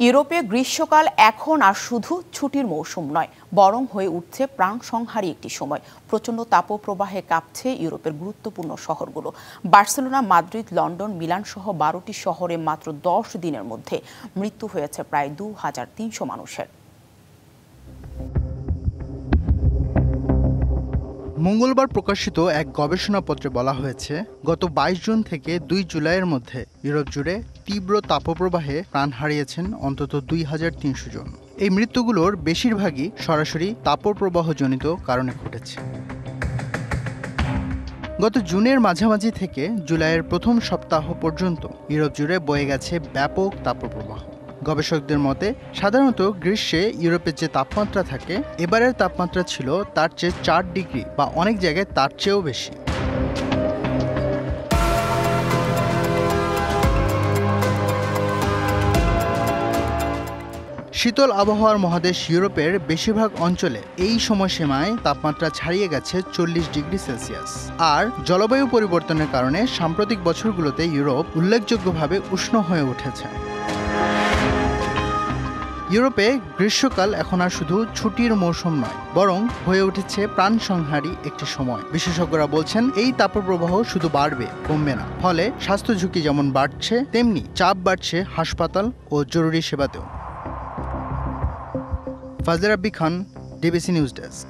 ইউরোপে গ্রীষ্মকাল এখন আর শুধু ছুটির মৌসুম নয়, বরং হয়ে উঠছে প্রাণসংহারী একটি সময়। প্রচণ্ড তাপপ্রবাহে কাঁপছে ইউরোপের গুরুত্বপূর্ণ শহরগুলো। বার্সেলোনা, মাদ্রিদ, লন্ডন, মিলান সহ 12টি শহরে মাত্র 10 দিনের মধ্যে মৃত্যু হয়েছে প্রায় 2300 মানুষের। মঙ্গলবার প্রকাশিত এক গবেষণাপত্রে বলা হয়েছে, গত 22 জুন থেকে 2 জুলাইয়ের মধ্যে ইউরোপ জুড়ে তীব্র তাপপ্রবাহে প্রাণ হারিয়েছেন অন্তত 2300 জন। এই মৃত্যুগুলোর বেশিরভাগই সরাসরি তাপপ্রবাহজনিত কারণে ঘটেছে। গত জুনের মাঝামাঝি থেকে জুলাইয়ের প্রথম সপ্তাহ পর্যন্ত ইউরোপ জুড়ে বয়ে গেছে ব্যাপক তাপপ্রবাহ। গবেষকদের মতে, সাধারণত গ্রীষ্মে ইউরোপের যে তাপমাত্রা থাকে, এবারের তাপমাত্রা ছিল তার চেয়ে 4 ডিগ্রি বা অনেক জায়গায় তার চেয়েও বেশি। শীতল আবহাওয়ার মহাদেশ ইউরোপের বেশিরভাগ অঞ্চলে এই সময়সীমায় তাপমাত্রা ছাড়িয়ে গেছে 40 ডিগ্রি সেলসিয়াস। আর জলবায়ু পরিবর্তনের কারণে সাম্প্রতিক বছরগুলোতে ইউরোপ উল্লেখযোগ্যভাবে উষ্ণ হয়ে উঠেছে। ইউরোপে গ্রীষ্মকাল এখন আর শুধু ছুটির মৌসুম নয়, বরং হয়ে উঠেছে প্রাণসংহারী একটি সময়। বিশেষজ্ঞরা বলছেন, এই তাপপ্রবাহ শুধু বাড়বে, কমবে না। ফলে স্বাস্থ্য ঝুঁকি যেমন বাড়ছে, তেমনি চাপ বাড়ছে হাসপাতাল ও জরুরি সেবাতেও। ফাজলে রাব্বি খান, ডিবিসি নিউজ ডেস্ক।